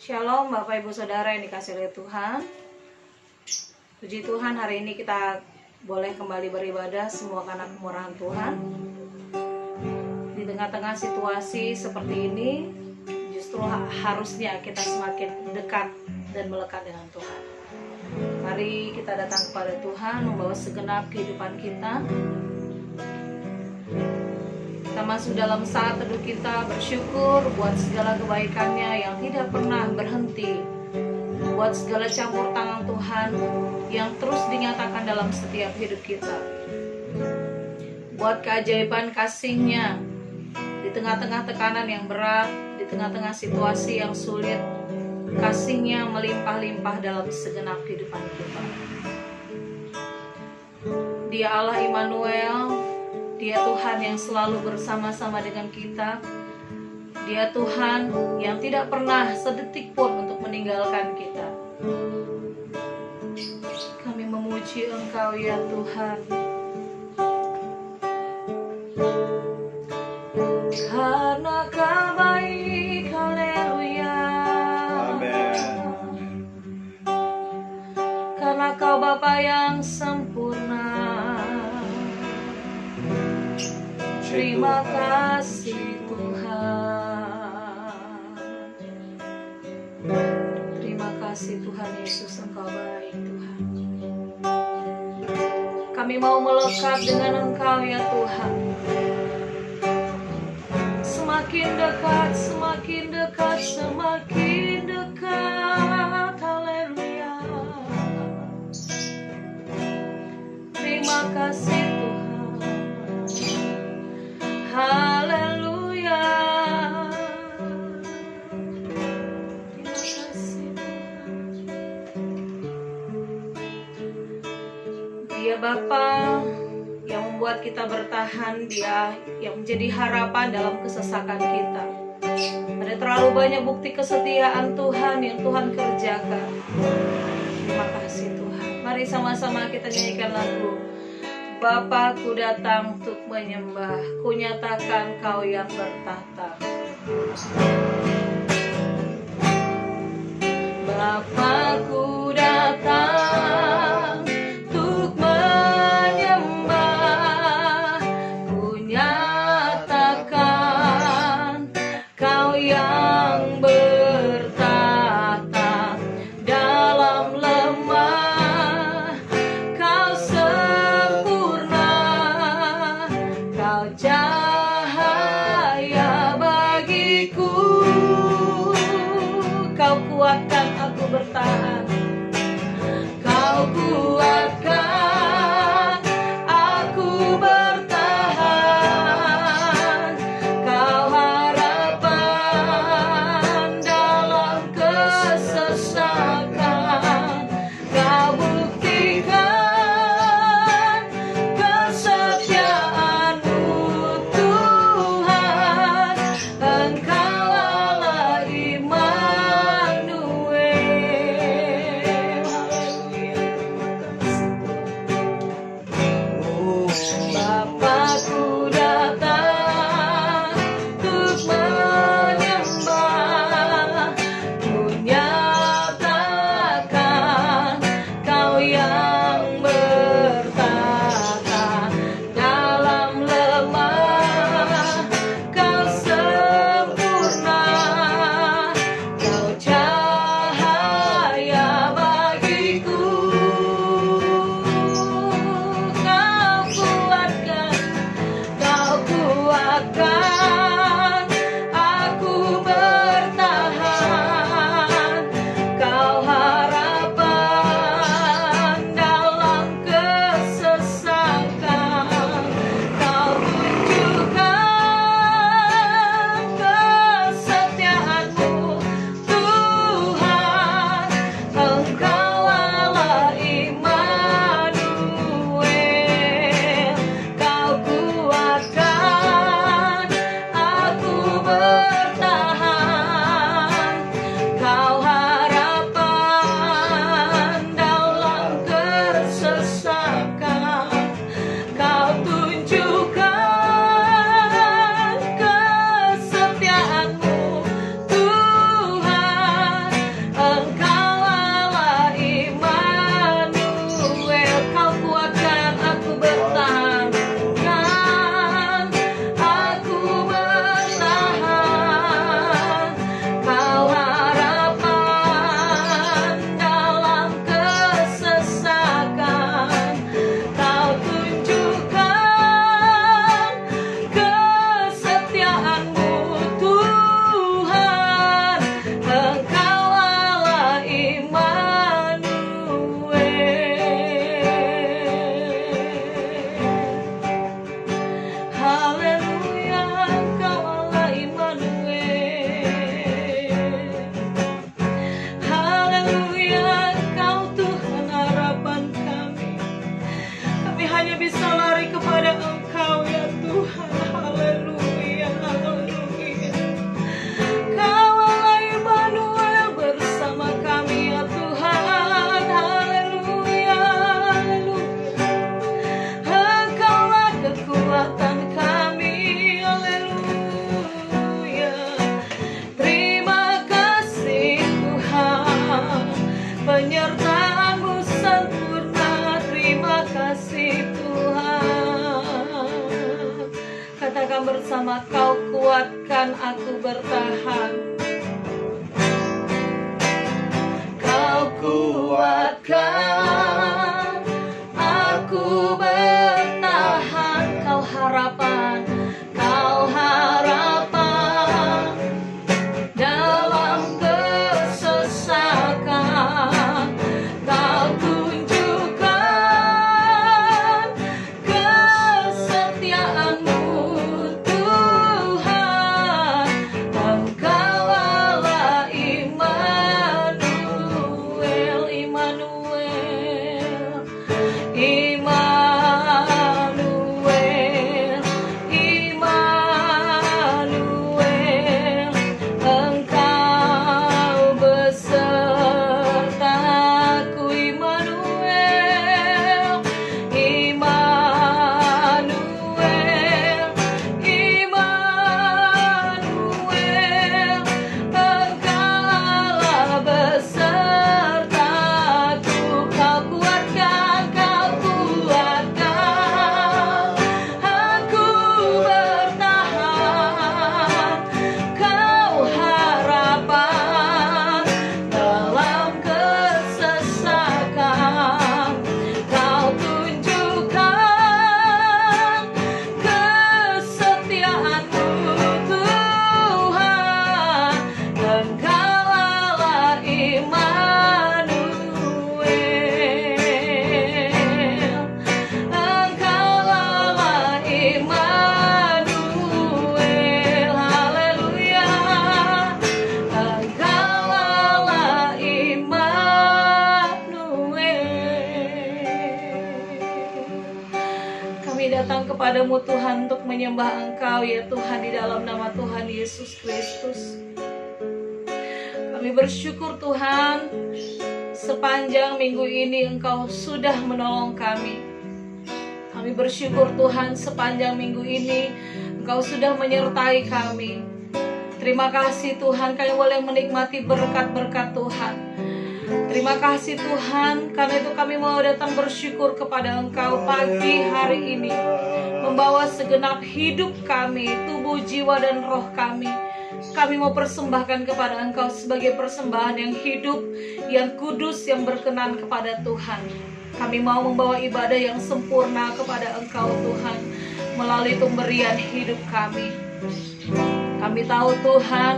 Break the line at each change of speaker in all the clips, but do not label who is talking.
Shalom Bapak Ibu Saudara yang dikasihi oleh Tuhan. Puji Tuhan, hari ini kita boleh kembali beribadah semua karena kemurahan Tuhan. Di tengah-tengah situasi seperti ini, justru harusnya kita semakin dekat dan melekat dengan Tuhan. Mari kita datang kepada Tuhan membawa segenap kehidupan kita. Kita masuk dalam saat teduh kita, bersyukur buat segala kebaikannya yang tidak pernah berhenti, buat segala campur tangan Tuhan yang terus dinyatakan dalam setiap hidup kita, buat keajaiban kasih-Nya di tengah-tengah tekanan yang berat, di tengah-tengah situasi yang sulit. Kasih-Nya melimpah-limpah dalam segenap kehidupan kita. Dia Allah Immanuel, Dia Tuhan yang selalu bersama-sama dengan kita. Dia Tuhan yang tidak pernah sedetik pun untuk meninggalkan kita. Kami memuji Engkau ya Tuhan, karena Kau baik, haleluya.
Amin.
Karena Kau Bapa yang sempurna. Terima kasih Tuhan. Terima kasih Tuhan Yesus, Engkau baik Tuhan. Kami mau melekat dengan Engkau ya Tuhan. Semakin dekat, semakin dekat, semakin dekat. Haleluya. Terima kasih Tuhan. Haleluya. Terima kasih Tuhan. Dia Bapa yang membuat kita bertahan, Dia yang menjadi harapan dalam kesesakan kita. Ada terlalu banyak bukti kesetiaan Tuhan yang Tuhan kerjakan. Terima kasih Tuhan. Mari sama-sama kita nyanyikan lagu Bapa, ku datang untuk menyembah, ku nyatakan Kau yang bertahta. Bapa, ku datang untuk menyembah, ku nyatakan Kau yang bertahta dalam lemah. Kau sempurna, Kau cahaya bagiku. Kau kuatkan aku bertahan. bersama, Kau kuatkan aku bertahan. Kau kuatkan aku bertahan. Kau harapan dalam kesesakan. Kau tunjukkan kesetiaan-Mu, Tuhan. Engkau Allah Immanuel, Immanuel, Immanuel, Immanuel. Engkau besertaku, Immanuel, Immanuel, Immanuel. Engkau Allah besertaku. Kau kuatkan aku bertahan. Kau harapan dalam kesesakan. Kau tunjukkan kesetiaan-Mu, Tuhan. Engkau Allah Immanuel, Engkau Allah Immanuel. Haleluya. Engkau Allah Immanuel. Kami datang kepadamu Tuhan untuk menyembah Engkau ya Tuhan, di dalam nama Tuhan Yesus Kristus. Kami bersyukur Tuhan, sepanjang minggu ini Engkau sudah menolong kami. Kami bersyukur Tuhan, sepanjang minggu ini Engkau sudah menyertai kami. Terima kasih Tuhan, kami boleh menikmati berkat-berkat Tuhan. Terima kasih Tuhan, karena itu kami mau datang bersyukur kepada Engkau pagi hari ini, membawa segenap hidup kami, tubuh, jiwa, dan roh kami. Kami mau persembahkan kepada Engkau sebagai persembahan yang hidup, yang kudus, yang berkenan kepada Tuhan. Kami mau membawa ibadah yang sempurna kepada Engkau Tuhan, melalui pemberian hidup kami. Kami tahu Tuhan,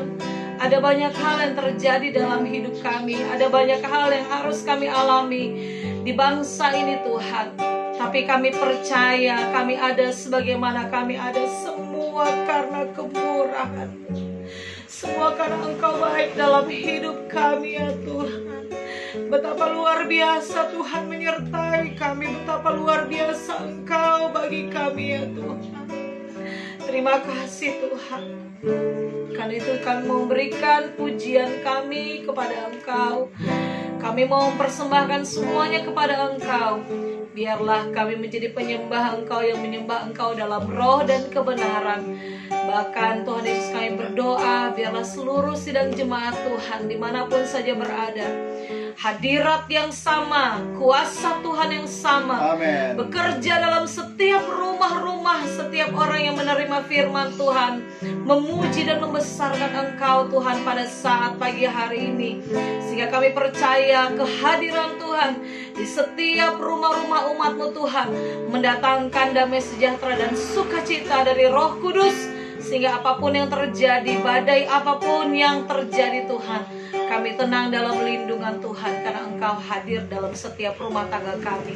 ada banyak hal yang terjadi dalam hidup kami, ada banyak hal yang harus kami alami di bangsa ini Tuhan. Tapi kami percaya kami ada sebagaimana kami ada, semua karena kemurahan-Mu. Semua karena Engkau baik dalam hidup kami ya Tuhan. Betapa luar biasa Tuhan menyertai kami, betapa luar biasa Engkau bagi kami ya Tuhan. Terima kasih Tuhan. Karena itu kami memberikan pujian kami kepada Engkau. Kami mau mempersembahkan semuanya kepada Engkau. Biarlah kami menjadi penyembah Engkau yang menyembah Engkau dalam roh dan kebenaran. Bahkan Tuhan Yesus, kami berdoa, biarlah seluruh sidang jemaat Tuhan dimanapun saja berada, hadirat yang sama, kuasa Tuhan yang sama,
Amen.
Bekerja dalam setiap rumah-rumah, setiap orang yang menerima firman Tuhan, memuji dan membesarkan Engkau Tuhan pada saat pagi hari ini. Sehingga kami percaya kehadiran Tuhan di setiap rumah-rumah umat-Mu Tuhan mendatangkan damai sejahtera dan sukacita dari Roh Kudus. Sehingga apapun yang terjadi, badai apapun yang terjadi Tuhan, kami tenang dalam lindungan Tuhan, karena Engkau hadir dalam setiap rumah tangga kami.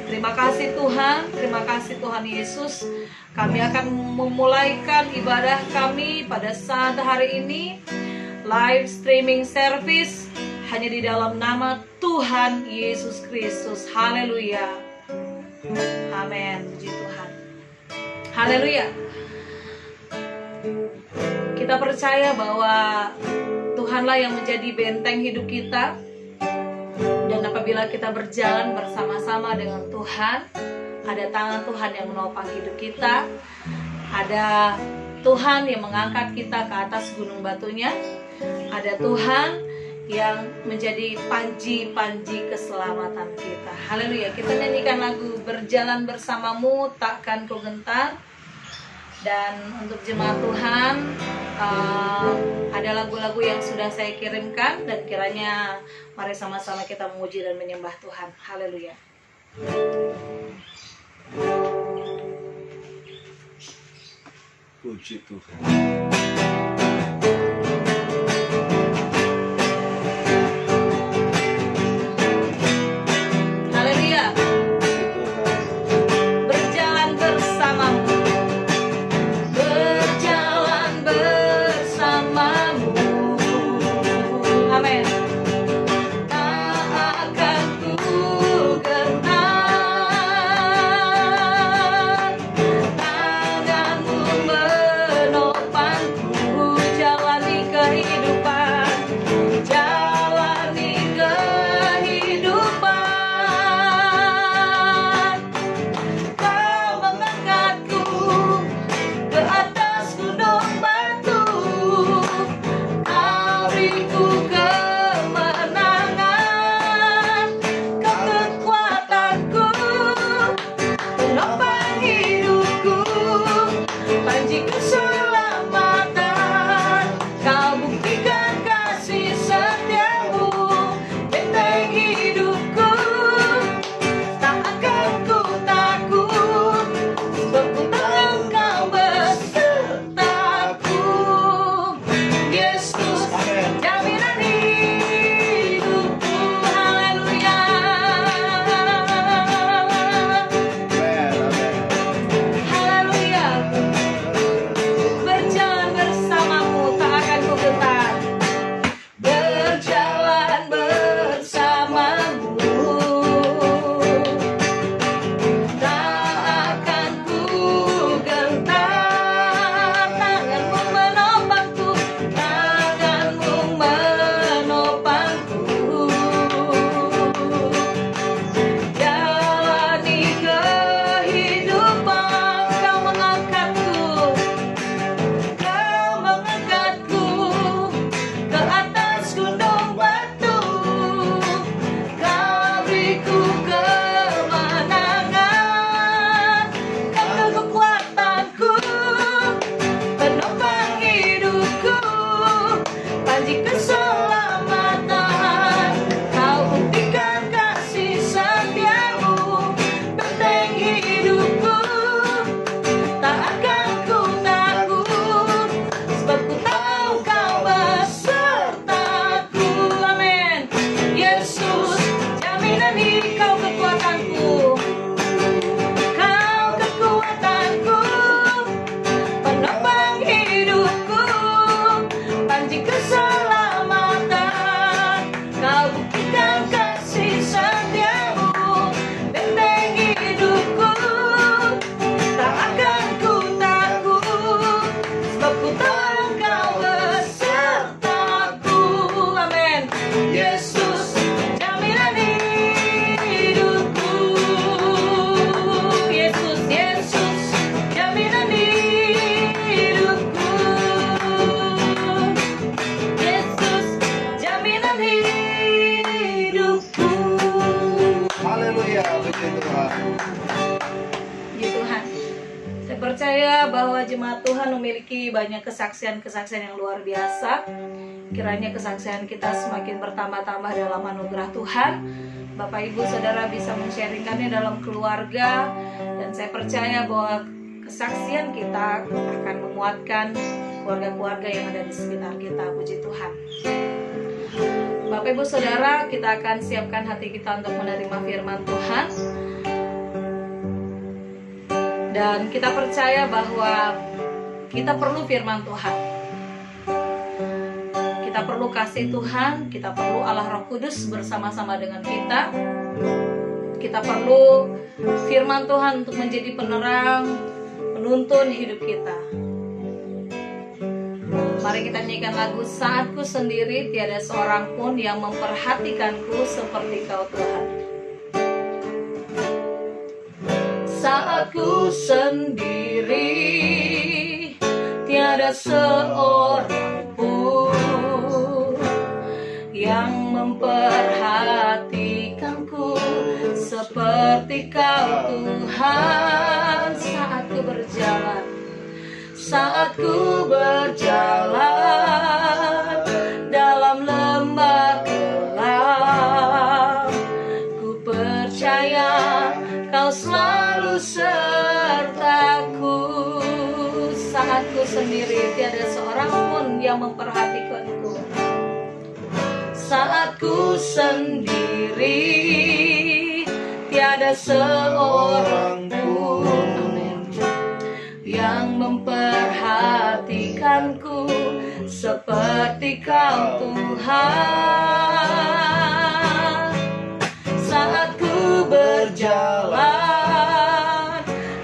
Terima kasih Tuhan, terima kasih Tuhan Yesus. Kami akan memulaikan ibadah kami pada saat hari ini, live streaming service, hanya di dalam nama Tuhan Yesus Kristus. Haleluya. Amin. Puji Tuhan. Haleluya. Kita percaya bahwa Tuhanlah yang menjadi benteng hidup kita. Dan apabila kita berjalan bersama-sama dengan Tuhan, ada tangan Tuhan yang menopang hidup kita, ada Tuhan yang mengangkat kita ke atas gunung batunya, ada Tuhan yang menjadi panji-panji keselamatan kita. Haleluya. Kita nyanyikan lagu Berjalan Bersamamu, Takkan Ku Gentar. Dan untuk jemaat Tuhan, ada lagu-lagu yang sudah saya kirimkan, dan kiranya mari sama-sama kita memuji dan menyembah Tuhan. Haleluya.
Puji Tuhan.
Percaya bahwa jemaat Tuhan memiliki banyak kesaksian-kesaksian yang luar biasa. Kiranya kesaksian kita semakin bertambah-tambah dalam anugerah Tuhan. Bapak Ibu Saudara bisa men-sharingkannya dalam keluarga, dan saya percaya bahwa kesaksian kita akan menguatkan keluarga-keluarga yang ada di sekitar kita. Puji Tuhan. Bapak Ibu Saudara, kita akan siapkan hati kita untuk menerima firman Tuhan. Dan kita percaya bahwa kita perlu firman Tuhan. Kita perlu kasih Tuhan, kita perlu Allah Roh Kudus bersama-sama dengan kita. Kita perlu firman Tuhan untuk menjadi penerang, penuntun hidup kita. Mari kita nyanyikan lagu Saatku Sendiri, tiada seorang pun yang memperhatikanku seperti Kau Tuhan. Saatku sendiri, tiada seorang pun yang memperhatikanku seperti Kau Tuhan. Saat ku berjalan saat ku berjalan dalam lembah gelap. Ku percaya Kau selalu sertaku. Saat ku sendiri tiada seorang pun yang memperhatikanku. Saat ku sendiri tiada seorang pun yang memperhatikanku seperti Kau Tuhan. Saat ku berjalan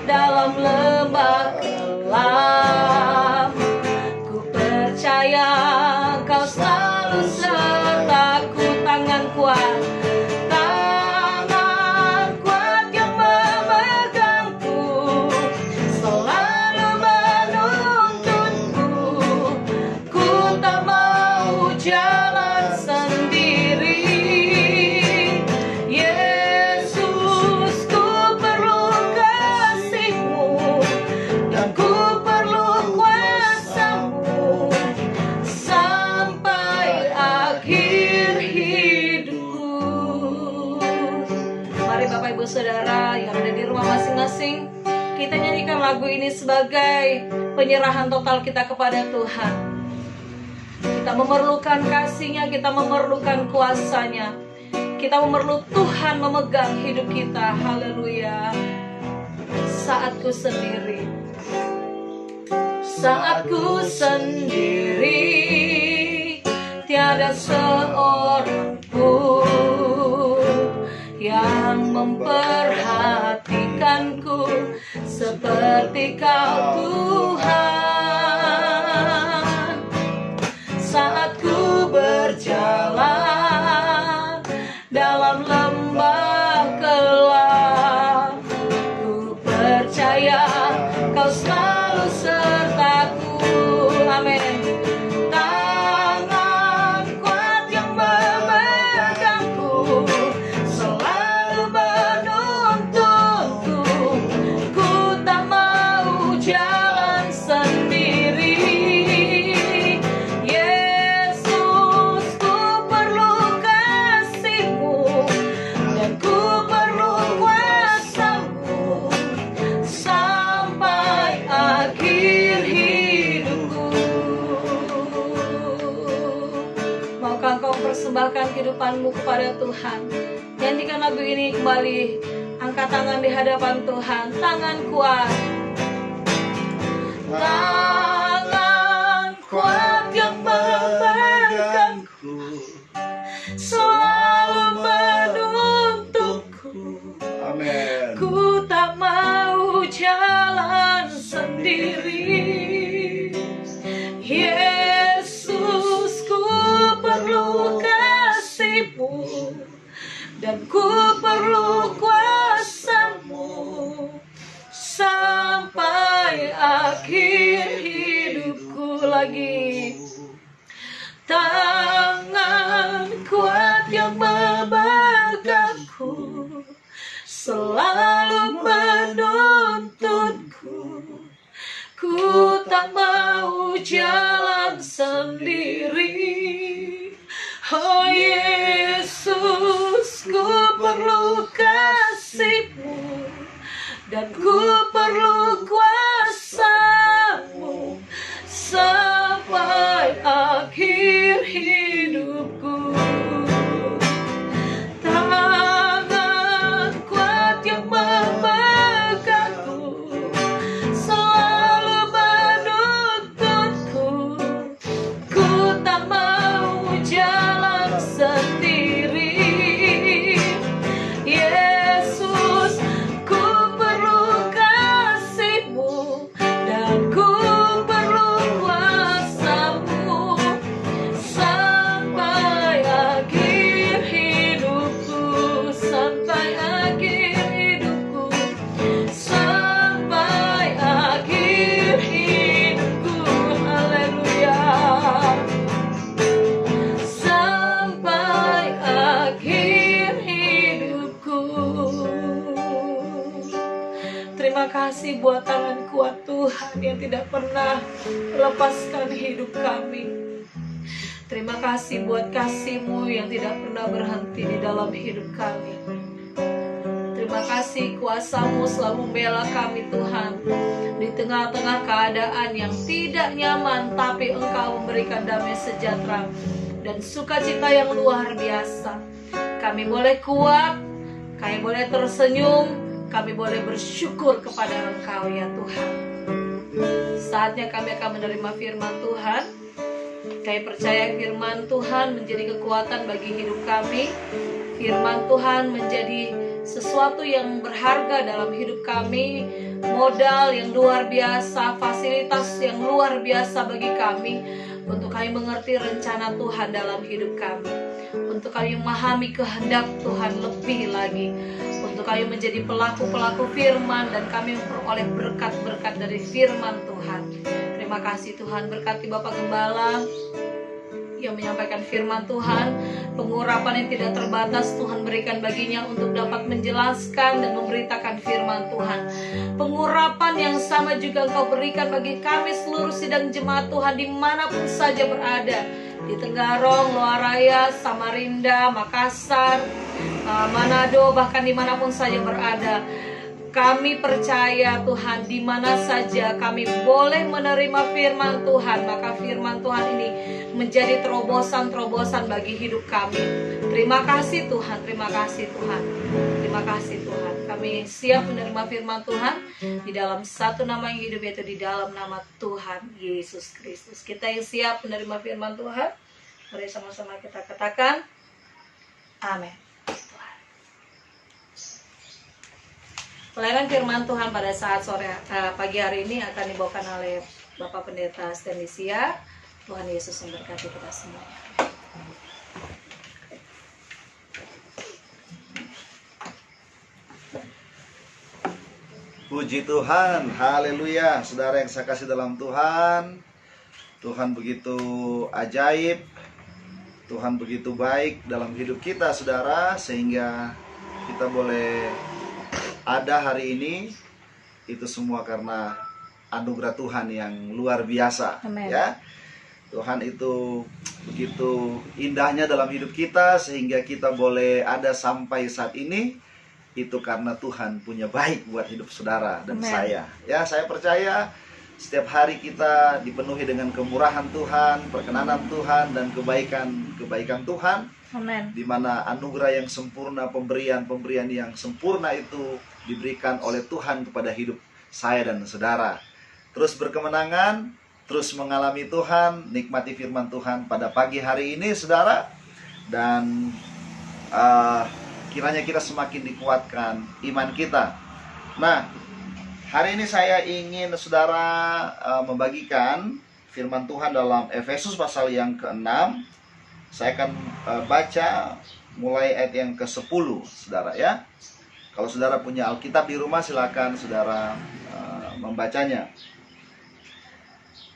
dalam lembah gelap, ku percaya Kau selalu sertaku. Tangan kuat yang memegangku, selalu menuntunku. Ku tak mau jalan sendiri. Yesus, ku perlu kasih-Mu dan ku perlu kuasa-Mu sampai akhir hidupku. Mari Bapak Ibu Saudara yang ada di rumah masing-masing, kita nyanyikan lagu ini sebagai penyerahan total kita kepada Tuhan. Kita memerlukan kasih-Nya, kita memerlukan kuasa-Nya, kita memerlukan Tuhan memegang hidup kita. Haleluya. Saat ku sendiri, saat ku sendiri, tiada seorang pun yang memperhatikanku seperti Kau Tuhan. Saat ku berjalan dalam lembah gelap, ku percaya Kau selalu sertaku. Amin. Tangan kuat yang memegangku, selalu menuntunku. Ku tak mau jalan sendiri. Yesus, ku perlu kasih-Mu dan ku perlu kuasa-Mu sampai akhir hidupku. Maukah engkau persembahkan kehidupanmu kepada Tuhan? Nyanyikan lagu ini kembali. Angkat tangan di hadapan Tuhan. Tangan kuat, tangan kuat yang memegangku, selalu menuntunku.
Amin.
Ku tak mau jalan sendiri. Yesus, ku perlu kasih-Mu dan ku perlu kuasa-Mu sampai akhir hidupku. Lagi, tangan kuat yang memegangku, selalu menuntunku. Ku tak mau jalan sendiri. Oh Yesus, ku perlu kasih-Mu dan ku perlu kuasa-Mu sampai akhir hidupku. Tangan kuat yang memegangku, selalu menuntunku. Ku tak mau jalan sendiri. Yesus, ku perlu kasih. Terima kasih buat tangan kuat Tuhan yang tidak pernah melepaskan hidup kami. Terima kasih buat kasih-Mu yang tidak pernah berhenti di dalam hidup kami. Terima kasih kuasa-Mu selalu membela kami Tuhan. Di tengah-tengah keadaan yang tidak nyaman, tapi Engkau memberikan damai sejahtera dan sukacita yang luar biasa. Kami boleh kuat, kami boleh tersenyum, kami boleh bersyukur kepada Engkau ya Tuhan. Saatnya kami akan menerima firman Tuhan. Kami percaya firman Tuhan menjadi kekuatan bagi hidup kami. Firman Tuhan menjadi sesuatu yang berharga dalam hidup kami, modal yang luar biasa, fasilitas yang luar biasa bagi kami, untuk kami mengerti rencana Tuhan dalam hidup kami, untuk kami memahami kehendak Tuhan lebih lagi, untuk kami menjadi pelaku-pelaku firman dan kami memperoleh berkat-berkat dari firman Tuhan. Terima kasih Tuhan, berkati Bapak Gembala yang menyampaikan firman Tuhan. Pengurapan yang tidak terbatas Tuhan berikan baginya untuk dapat menjelaskan dan memberitakan firman Tuhan. Pengurapan yang sama juga Engkau berikan bagi kami seluruh sidang jemaat Tuhan dimanapun saja berada, di Tenggarong, Loaraya, Samarinda, Makassar, Manado, bahkan dimanapun saja berada. Kami percaya Tuhan, di mana saja kami boleh menerima firman Tuhan, maka firman Tuhan ini menjadi terobosan-terobosan bagi hidup kami. Terima kasih Tuhan, terima kasih Tuhan, terima kasih Tuhan. Kami siap menerima firman Tuhan di dalam satu nama yang hidup, yaitu di dalam nama Tuhan Yesus Kristus. Kita yang siap menerima firman Tuhan, mari sama-sama kita katakan amin. Pelayanan firman Tuhan pada saat pagi hari ini akan dibawakan oleh Bapak Pendeta Stenisia. Tuhan Yesus memberkati kita semua.
Puji Tuhan, haleluya. Saudara yang saya kasih dalam Tuhan, Tuhan begitu ajaib, Tuhan begitu baik dalam hidup kita saudara, sehingga kita boleh ada hari ini. Itu semua karena anugerah Tuhan yang luar biasa.
Amen.
Ya, Tuhan itu begitu indahnya dalam hidup kita, sehingga kita boleh ada sampai saat ini. Itu karena Tuhan punya baik buat hidup saudara dan
Amen.
saya. Ya, saya percaya setiap hari kita dipenuhi dengan kemurahan Tuhan, perkenanan Tuhan, dan kebaikan Tuhan.
Amen.
Di mana anugerah yang sempurna, pemberian yang sempurna itu diberikan oleh Tuhan kepada hidup saya dan saudara. Terus berkemenangan, terus mengalami Tuhan, nikmati firman Tuhan pada pagi hari ini saudara. Dan kiranya kita semakin dikuatkan iman kita. Nah, hari ini saya ingin saudara membagikan firman Tuhan dalam Efesus pasal yang ke-6. Saya akan baca mulai ayat yang ke-10 saudara ya. Kalau saudara punya Alkitab di rumah, silakan saudara membacanya.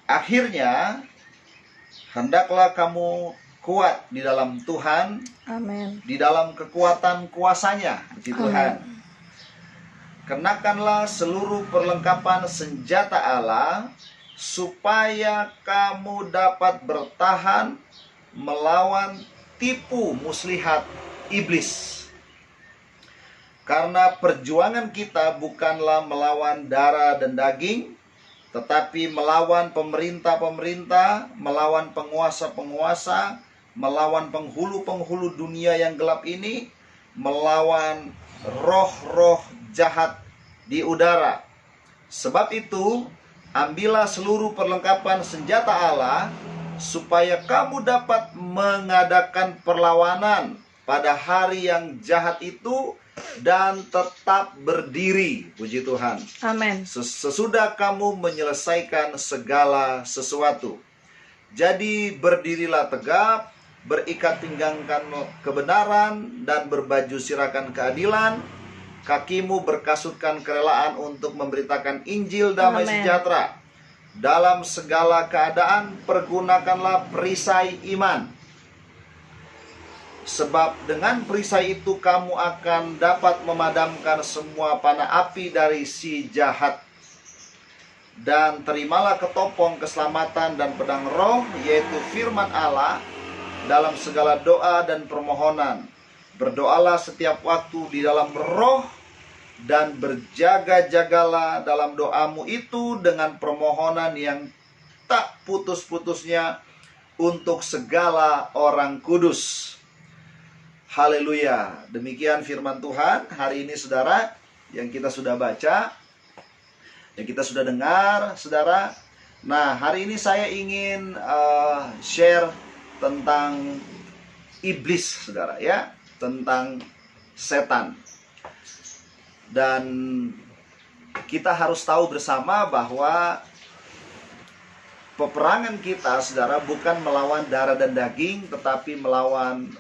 Akhirnya, hendaklah kamu kuat di dalam Tuhan,
Amen.
di dalam kekuatan kuasa-Nya, puji Tuhan. Kenakanlah seluruh perlengkapan senjata Allah, supaya kamu dapat bertahan melawan tipu muslihat iblis. Karena perjuangan kita bukanlah melawan darah dan daging, tetapi melawan pemerintah-pemerintah, melawan penguasa-penguasa, melawan penghulu-penghulu dunia yang gelap ini, melawan roh-roh jahat di udara. Sebab itu, ambillah seluruh perlengkapan senjata Allah, supaya kamu dapat mengadakan perlawanan pada hari yang jahat itu, dan tetap berdiri. Puji Tuhan.
Amin.
Sesudah kamu menyelesaikan segala sesuatu. Jadi berdirilah tegap, berikat pinggangkan kebenaran, dan berbaju sirakan keadilan. Kakimu berkasutkan kerelaan untuk memberitakan Injil damai
Amen.
sejahtera. Dalam segala keadaan pergunakanlah perisai iman. Sebab dengan perisai itu kamu akan dapat memadamkan semua panah api dari si jahat. Dan terimalah ketopong keselamatan dan pedang roh, yaitu firman Allah, dalam segala doa dan permohonan. Berdoalah setiap waktu di dalam roh, dan berjaga-jagalah dalam doamu itu dengan permohonan yang tak putus-putusnya untuk segala orang kudus. Haleluya. Demikian firman Tuhan hari ini, saudara, yang kita sudah baca, yang kita sudah dengar, saudara. Nah, hari ini saya ingin share tentang iblis, saudara, ya, tentang setan. Dan kita harus tahu bersama bahwa peperangan kita, saudara, bukan melawan darah dan daging, tetapi melawan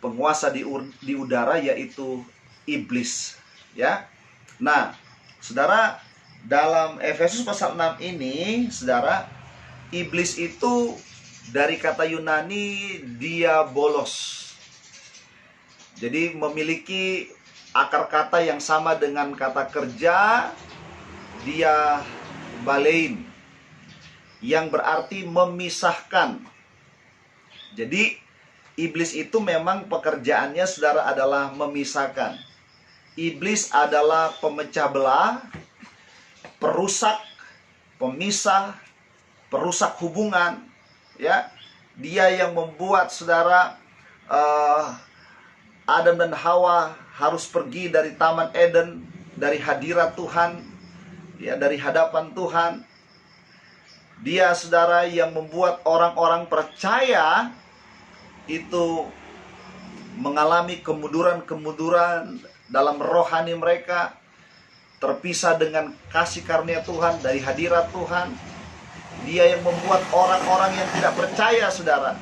penguasa di udara, yaitu iblis, ya. Nah, saudara, dalam Efesus pasal 6 ini, saudara, iblis itu dari kata Yunani diabolos. Jadi memiliki akar kata yang sama dengan kata kerja diabalein, yang berarti memisahkan. Jadi iblis itu memang pekerjaannya, saudara, adalah memisahkan. Iblis adalah pemecah belah, perusak, pemisah, perusak hubungan, ya. Dia yang membuat, saudara, Adam dan Hawa harus pergi dari Taman Eden, dari hadirat Tuhan, ya, dari hadapan Tuhan. Dia, saudara, yang membuat orang-orang percaya itu mengalami kemunduran-kemunduran dalam rohani mereka, terpisah dengan kasih karunia Tuhan, dari hadirat Tuhan. Dia yang membuat orang-orang yang tidak percaya, saudara,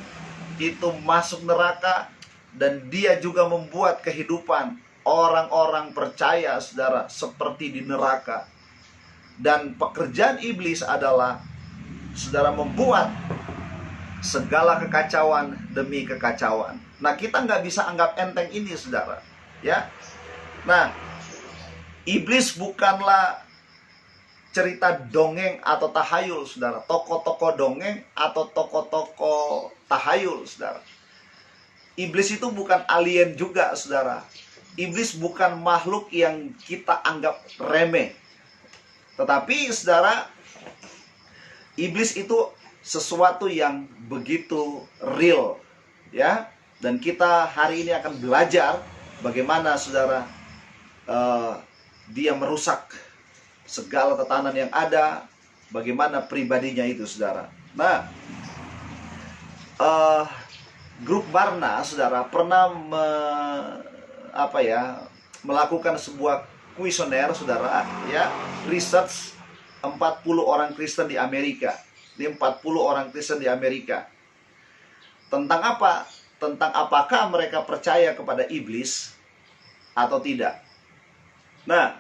itu masuk neraka. Dan dia juga membuat kehidupan orang-orang percaya, saudara, seperti di neraka. Dan pekerjaan iblis adalah, saudara, membuat segala kekacauan demi kekacauan. Nah, kita nggak bisa anggap enteng ini, saudara, ya. Nah, iblis bukanlah cerita dongeng atau tahayul, saudara, tokoh-tokoh dongeng atau tokoh-tokoh tahayul, saudara. Iblis itu bukan alien juga, saudara. Iblis bukan makhluk yang kita anggap remeh. Tetapi, saudara, iblis itu sesuatu yang begitu real, ya. Dan kita hari ini akan belajar bagaimana, saudara, dia merusak segala tatanan yang ada, bagaimana pribadinya itu, saudara. Nah, grup Barna, saudara, pernah melakukan sebuah kuesioner, saudara, ya, research 40 orang Kristen di Amerika. Ini 40 orang Kristen di Amerika. Tentang apa? Tentang apakah mereka percaya kepada iblis atau tidak. Nah,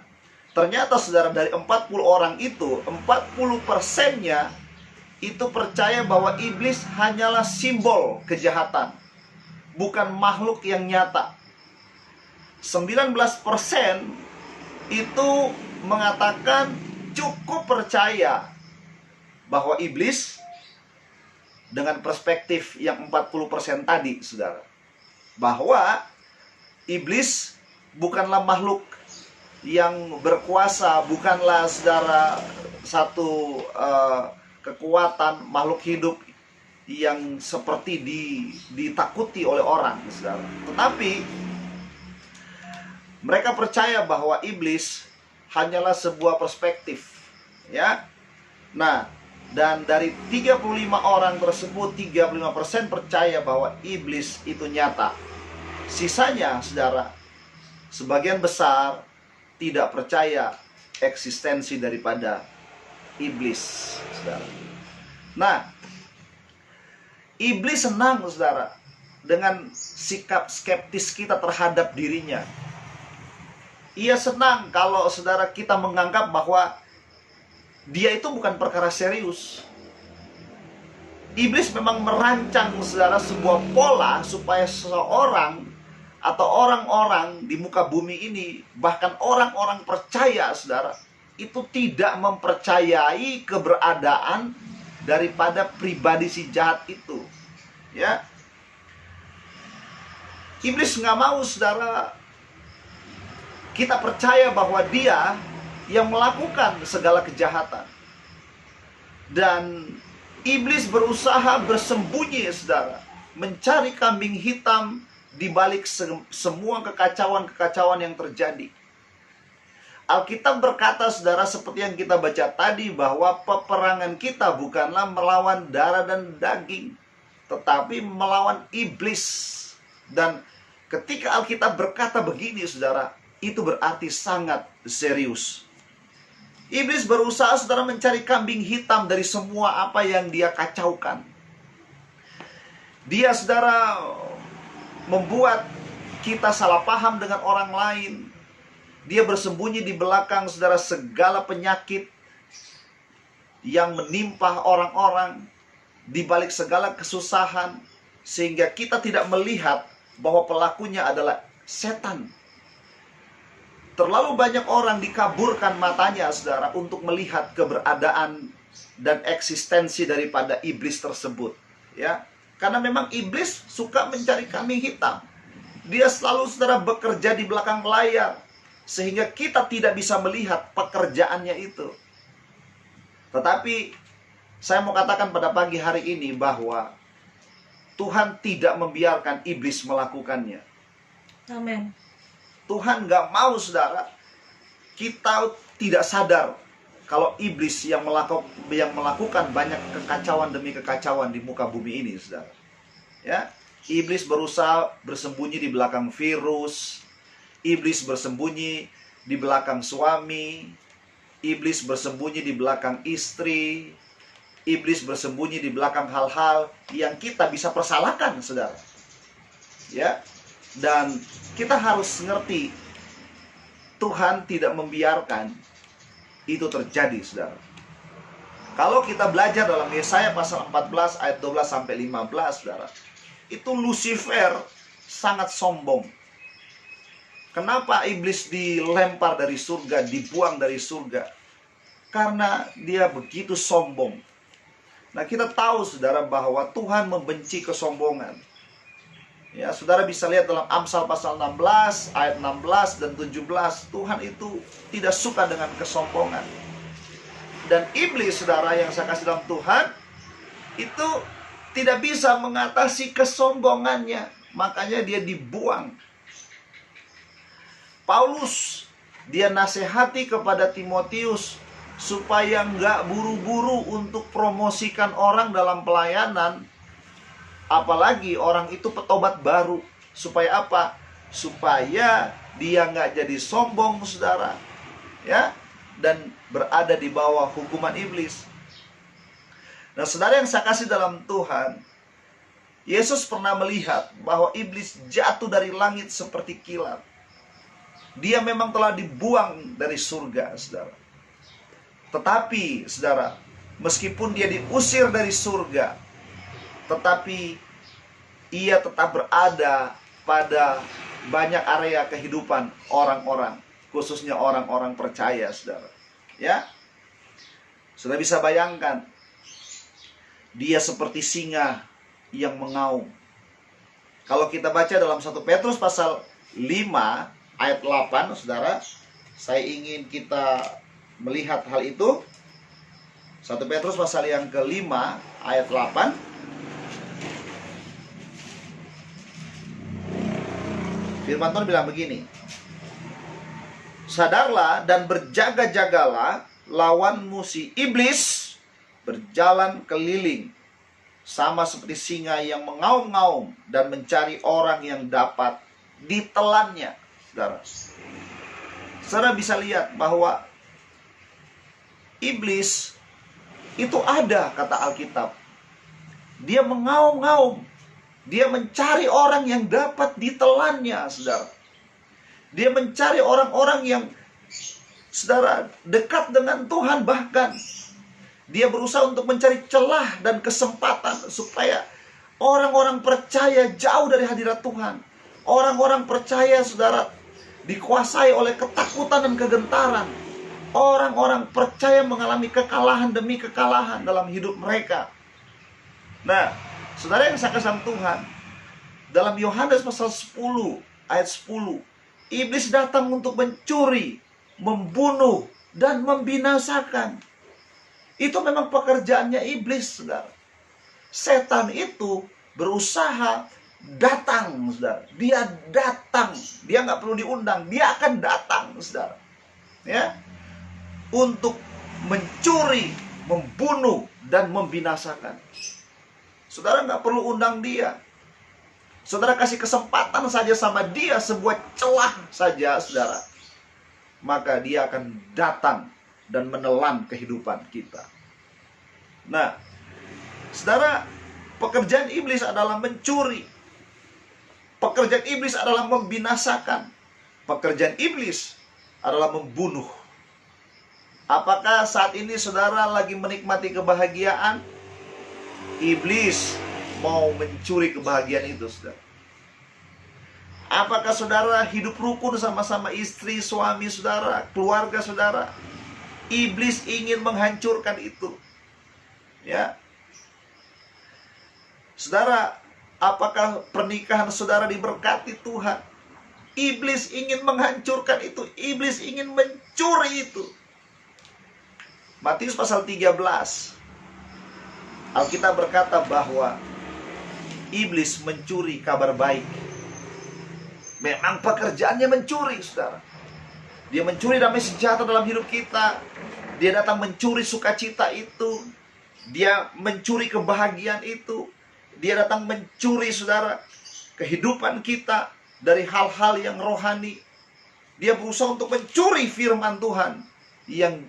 ternyata, saudara, dari 40 orang itu, 40%-nya itu percaya bahwa iblis hanyalah simbol kejahatan, bukan makhluk yang nyata. 19% itu mengatakan cukup percaya bahwa iblis, dengan perspektif yang 40% tadi, saudara, bahwa iblis bukanlah makhluk yang berkuasa, bukanlah, saudara, satu kekuatan makhluk hidup yang seperti ditakuti oleh orang, saudara. Tetapi mereka percaya bahwa iblis hanyalah sebuah perspektif, ya. Nah, dan dari 35 orang tersebut, 35% percaya bahwa iblis itu nyata. Sisanya, saudara, sebagian besar tidak percaya eksistensi daripada iblis, saudara. Nah, iblis senang, saudara, dengan sikap skeptis kita terhadap dirinya. Ia senang kalau, saudara, kita menganggap bahwa dia itu bukan perkara serius. iblis memang merancang, saudara, sebuah pola supaya seseorang atau orang-orang di muka bumi ini, bahkan orang-orang percaya, saudara, itu tidak mempercayai keberadaan daripada pribadi si jahat itu. Ya, iblis nggak mau, saudara, kita percaya bahwa dia yang melakukan segala kejahatan. Dan iblis berusaha bersembunyi, saudara, mencari kambing hitam di balik semua kekacauan-kekacauan yang terjadi. Alkitab berkata, saudara, seperti yang kita baca tadi, bahwa peperangan kita bukanlah melawan darah dan daging, tetapi melawan iblis. Dan ketika Alkitab berkata begini, saudara, itu berarti sangat serius. Iblis berusaha, saudara, mencari kambing hitam dari semua apa yang dia kacaukan. Dia, saudara, membuat kita salah paham dengan orang lain. Dia bersembunyi di belakang, saudara, segala penyakit yang menimpa orang-orang, di balik segala kesusahan, sehingga kita tidak melihat bahwa pelakunya adalah setan. Terlalu banyak orang dikaburkan matanya, saudara, untuk melihat keberadaan dan eksistensi daripada iblis tersebut. Ya, karena memang iblis suka mencari kambing hitam. Dia selalu, saudara, bekerja di belakang layar, sehingga kita tidak bisa melihat pekerjaannya itu. Tetapi saya mau katakan pada pagi hari ini bahwa Tuhan tidak membiarkan iblis melakukannya.
Amin.
Tuhan gak mau, saudara, kita tidak sadar kalau iblis yang melakukan banyak kekacauan demi kekacauan di muka bumi ini, saudara. Ya, iblis berusaha bersembunyi di belakang virus, iblis bersembunyi di belakang suami, iblis bersembunyi di belakang istri, iblis bersembunyi di belakang hal-hal yang kita bisa persalahkan, saudara. Ya, dan kita harus ngerti, Tuhan tidak membiarkan itu terjadi, saudara. Kalau kita belajar dalam Yesaya pasal 14 ayat 12 sampai 15, saudara, itu Lucifer sangat sombong. Kenapa iblis dilempar dari surga, dibuang dari surga? Karena dia begitu sombong. Nah, kita tahu, saudara, bahwa Tuhan membenci kesombongan. Ya, saudara bisa lihat dalam Amsal pasal 16, ayat 16 dan 17. Tuhan itu tidak suka dengan kesombongan. Dan iblis, saudara, yang saya kasih dalam Tuhan, itu tidak bisa mengatasi kesombongannya. Makanya dia dibuang. Paulus, dia nasihati kepada Timotius supaya nggak buru-buru untuk promosikan orang dalam pelayanan. Apalagi orang itu petobat baru. Supaya apa? Supaya dia nggak jadi sombong, saudara. Ya, dan berada di bawah hukuman iblis. Nah, saudara yang saya kasih dalam Tuhan, Yesus pernah melihat bahwa iblis jatuh dari langit seperti kilat. Dia memang telah dibuang dari surga, saudara. Tetapi, saudara, meskipun dia diusir dari surga, tetapi ia tetap berada pada banyak area kehidupan orang-orang, khususnya orang-orang percaya, saudara. Ya, sudah bisa bayangkan, dia seperti singa yang mengaum. Kalau kita baca dalam 1 Petrus pasal 5 ayat 8, saudara, saya ingin kita melihat hal itu. 1 Petrus pasal yang ke-5 ayat 8. Firman Tuhan bilang begini, sadarlah dan berjaga-jagalah, lawanmu si iblis berjalan keliling sama seperti singa yang mengaum-ngaum dan mencari orang yang dapat ditelannya. Saudara bisa lihat bahwa iblis itu ada, kata Alkitab. Dia mengaum-ngaum. Dia mencari orang yang dapat ditelannya, saudara. Dia mencari orang-orang yang, saudara, dekat dengan Tuhan bahkan. Dia berusaha untuk mencari celah dan kesempatan supaya orang-orang percaya jauh dari hadirat Tuhan. Orang-orang percaya, saudara, dikuasai oleh ketakutan dan kegentaran. Orang-orang percaya mengalami kekalahan demi kekalahan dalam hidup mereka. Nah, saudara yang saya kasih Tuhan, dalam Yohanes pasal 10 ayat 10, iblis datang untuk mencuri, membunuh, dan membinasakan. Itu memang pekerjaannya iblis, saudara. Setan itu berusaha datang, saudara. Dia datang, dia nggak perlu diundang, dia akan datang, saudara. Ya, untuk mencuri, membunuh, dan membinasakan. Saudara nggak perlu undang dia. Saudara kasih kesempatan saja sama dia, sebuah celah saja, saudara, maka dia akan datang dan menelan kehidupan kita. Nah, saudara, pekerjaan iblis adalah mencuri. Pekerjaan iblis adalah membinasakan. Pekerjaan iblis adalah membunuh. Apakah saat ini saudara lagi menikmati kebahagiaan? Iblis mau mencuri kebahagiaan itu, saudara. Apakah saudara hidup rukun sama-sama istri, suami saudara, keluarga saudara? Iblis ingin menghancurkan itu. Ya. Saudara, apakah pernikahan saudara diberkati Tuhan? Iblis ingin menghancurkan itu. Iblis ingin mencuri itu. Matius pasal 13. Alkitab berkata bahwa iblis mencuri kabar baik. Memang pekerjaannya mencuri, saudara. Dia mencuri damai sejahtera dalam hidup kita. Dia datang mencuri sukacita itu. Dia mencuri kebahagiaan itu. Dia datang mencuri, saudara, kehidupan kita dari hal-hal yang rohani. Dia berusaha untuk mencuri firman Tuhan yang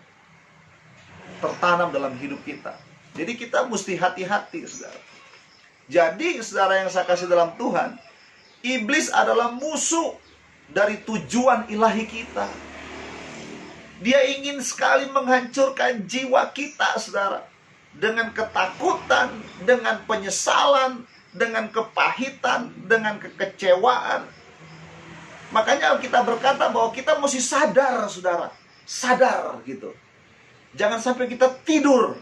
tertanam dalam hidup kita. Jadi kita mesti hati-hati, saudara. Jadi, saudara yang saya kasih dalam Tuhan, iblis adalah musuh dari tujuan ilahi kita. Dia ingin sekali menghancurkan jiwa kita, saudara. Dengan ketakutan, dengan penyesalan, dengan kepahitan, dengan kekecewaan. Makanya kita berkata bahwa kita mesti sadar, saudara. Sadar gitu. Jangan sampai kita tidur.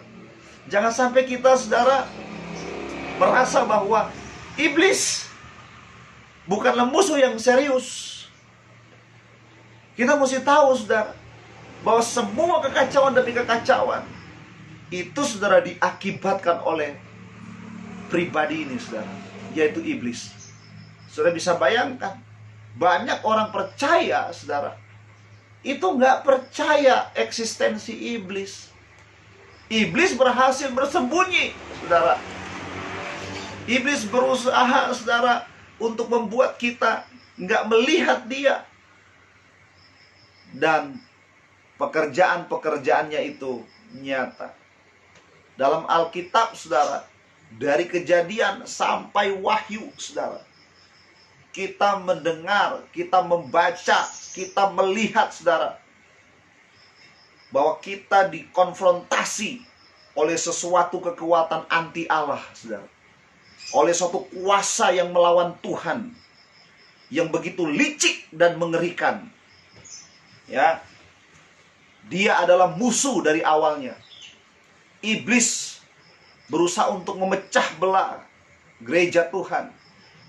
Jangan sampai kita, saudara, merasa bahwa iblis bukanlah musuh yang serius. Kita mesti tahu, saudara, bahwa semua kekacauan demi kekacauan itu, saudara, diakibatkan oleh pribadi ini, saudara, yaitu iblis. Saudara bisa bayangkan, banyak orang percaya, saudara, itu nggak percaya eksistensi iblis. Iblis berhasil bersembunyi, saudara. Iblis berusaha, saudara, untuk membuat kita nggak melihat dia. Dan pekerjaan-pekerjaannya itu nyata. Dalam Alkitab, saudara, dari Kejadian sampai Wahyu, saudara, kita mendengar, kita membaca, kita melihat, saudara, bahwa kita dikonfrontasi oleh sesuatu kekuatan anti Allah, saudara. Oleh suatu kuasa yang melawan Tuhan, yang begitu licik dan mengerikan. Ya, dia adalah musuh dari awalnya. Iblis berusaha untuk memecah belah gereja Tuhan.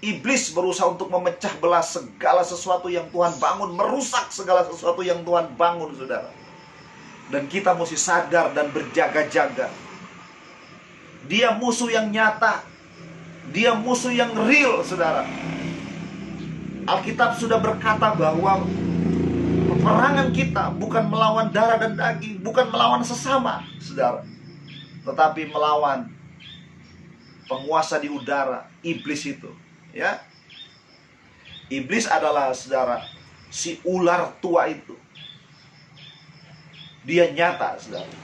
Iblis berusaha untuk memecah belah segala sesuatu yang Tuhan bangun, merusak segala sesuatu yang Tuhan bangun, saudara. Dan kita mesti sadar dan berjaga-jaga. Dia musuh yang nyata. Dia musuh yang real, saudara. Alkitab sudah berkata bahwa peperangan kita bukan melawan darah dan daging, bukan melawan sesama, saudara, tetapi melawan penguasa di udara, iblis itu. Ya, iblis adalah, saudara, si ular tua itu. Dia nyata, saudara.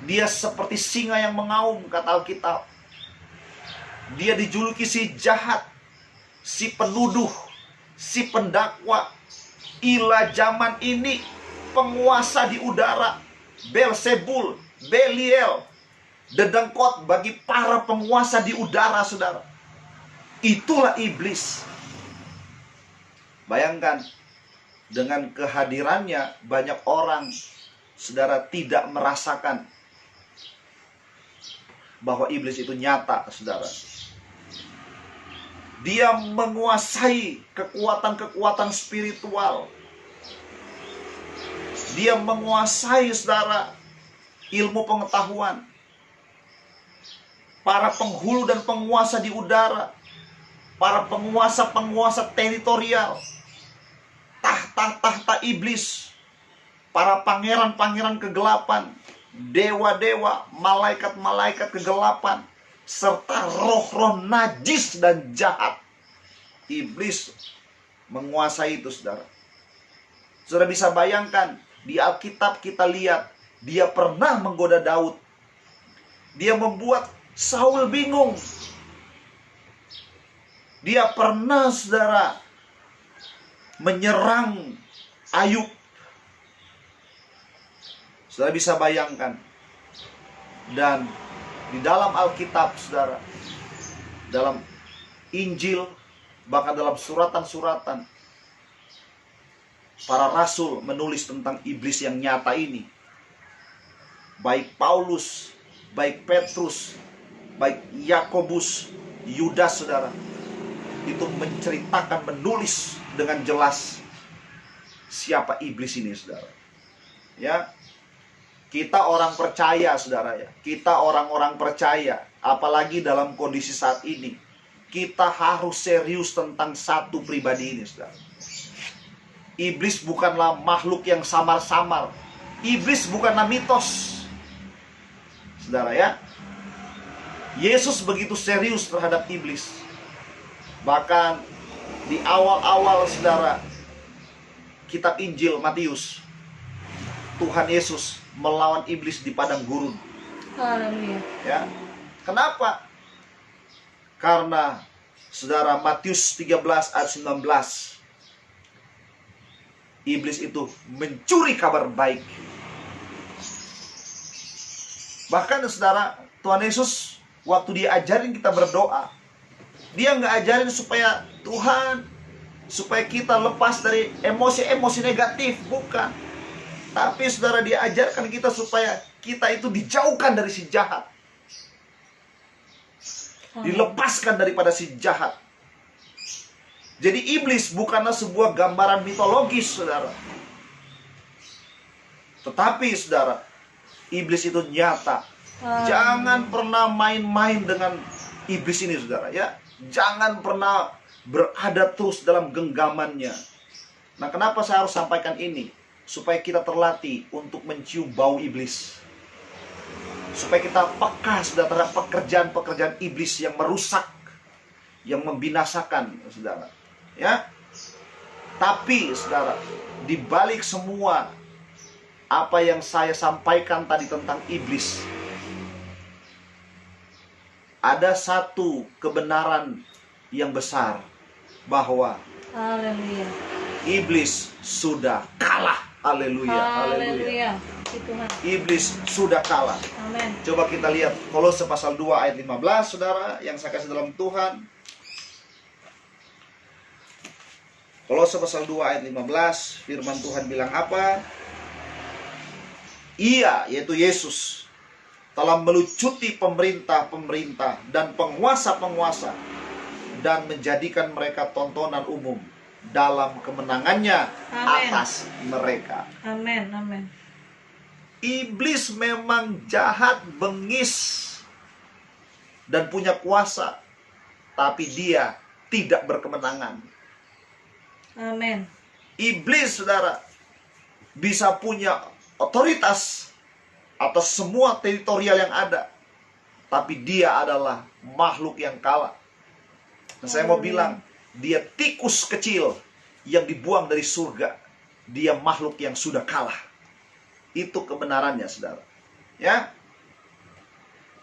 Dia seperti singa yang mengaum, kata Alkitab. Dia dijuluki si jahat, si penuduh, si pendakwa, ilah zaman ini, penguasa di udara, Belzebul, Belial, dedengkot bagi para penguasa di udara, saudara. Itulah iblis. Bayangkan, dengan kehadirannya banyak orang, saudara, tidak merasakan bahwa iblis itu nyata, saudara. Dia menguasai kekuatan-kekuatan spiritual. Dia menguasai, saudara, ilmu pengetahuan. Para penghulu dan penguasa di udara, para penguasa-penguasa teritorial, tahta-tahta iblis, para pangeran-pangeran kegelapan, dewa-dewa, malaikat-malaikat kegelapan, serta roh-roh najis dan jahat. Iblis menguasai itu, saudara. Saudara bisa bayangkan, di Alkitab kita lihat, dia pernah menggoda Daud. Dia membuat Saul bingung. Dia pernah, saudara, menyerang Ayub. Saudara bisa bayangkan. Dan di dalam Alkitab, saudara, dalam Injil, bahkan dalam suratan-suratan, para rasul menulis tentang iblis yang nyata ini. Baik Paulus, baik Petrus, baik Yakobus, Yudas, saudara, itu menceritakan, menulis dengan jelas siapa iblis ini, saudara. Ya, kita orang percaya, saudara, ya. Kita orang-orang percaya, apalagi dalam kondisi saat ini, kita harus serius tentang satu pribadi ini, saudara. Iblis bukanlah makhluk yang samar-samar. Iblis bukanlah mitos, saudara, ya. Yesus begitu serius terhadap iblis. Bahkan di awal-awal, saudara, kitab Injil Matius, Tuhan Yesus melawan iblis di padang gurun.
Haleluya.
Ya. Kenapa? Karena, saudara, Matius 13 ayat 19, iblis itu mencuri kabar baik. Bahkan, saudara, Tuhan Yesus waktu dia ajarin kita berdoa, dia nggak ajarin supaya Tuhan, supaya kita lepas dari emosi-emosi negatif, bukan. Tapi, saudara, dia ajarkan kita supaya kita itu dijauhkan dari si jahat, dilepaskan daripada si jahat. Jadi iblis bukanlah sebuah gambaran mitologis, saudara. Tetapi, saudara, iblis itu nyata. Jangan pernah main-main dengan iblis ini, saudara, ya. Jangan pernah berada terus dalam genggamannya. Nah, kenapa saya harus sampaikan ini? Supaya kita terlatih untuk mencium bau iblis. Supaya kita peka, saudara, terhadap pekerjaan-pekerjaan iblis yang merusak, yang membinasakan, saudara. Ya. Tapi, saudara, di balik semua apa yang saya sampaikan tadi tentang iblis, ada satu kebenaran yang besar, bahwa
Haleluya.
iblis sudah kalah. Haleluya. Haleluya.
Tuhan.
Iblis sudah kalah.
Amin.
Coba kita lihat Kolose pasal 2 ayat 15, saudara, yang saya kasih dalam Tuhan. Kolose pasal 2 ayat 15, firman Tuhan bilang apa? Ia, yaitu Yesus, telah melucuti pemerintah-pemerintah dan penguasa-penguasa, dan menjadikan mereka tontonan umum dalam kemenangannya. Amen. Atas mereka.
Amin. Amin.
Iblis memang jahat, bengis, dan punya kuasa, tapi dia tidak berkemenangan.
Amin.
Iblis, saudara, bisa punya otoritas atas semua teritorial yang ada, tapi dia adalah makhluk yang kalah. Nah, saya mau bilang, dia tikus kecil yang dibuang dari surga. Dia makhluk yang sudah kalah. Itu kebenarannya, saudara. Ya,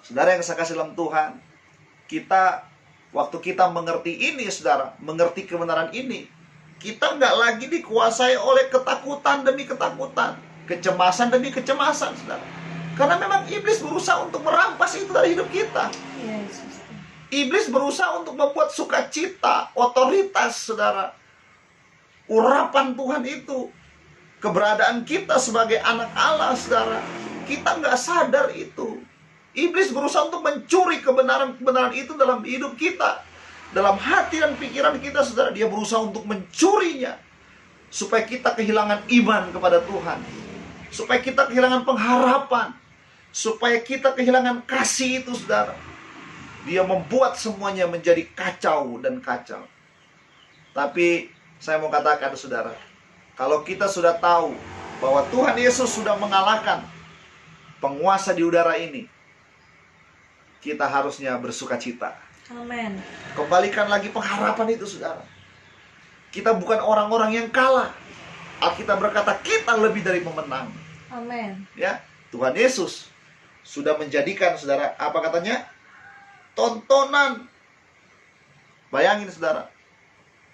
saudara yang saya kasih dalam Tuhan, kita, waktu kita mengerti ini, saudara, mengerti kebenaran ini, kita nggak lagi dikuasai oleh ketakutan demi ketakutan, kecemasan demi kecemasan, saudara. Karena memang iblis berusaha untuk merampas itu dari hidup kita.
Yesus.
Iblis berusaha untuk membuat sukacita, otoritas, saudara. Urapan Tuhan itu, keberadaan kita sebagai anak Allah, saudara. Kita nggak sadar itu. Iblis berusaha untuk mencuri kebenaran-kebenaran itu dalam hidup kita. Dalam hati dan pikiran kita, saudara. Dia berusaha untuk mencurinya. Supaya kita kehilangan iman kepada Tuhan. Supaya kita kehilangan pengharapan. Supaya kita kehilangan kasih itu, saudara. Dia membuat semuanya menjadi kacau dan kacau. Tapi saya mau katakan, saudara, kalau kita sudah tahu bahwa Tuhan Yesus sudah mengalahkan penguasa di udara ini, kita harusnya bersukacita.
Amin.
Kembalikan lagi pengharapan itu, saudara. Kita bukan orang-orang yang kalah. Alkitab berkata kita lebih dari pemenang.
Amin.
Ya, Tuhan Yesus sudah menjadikan, saudara, apa katanya? Tontonan. Bayangin, saudara,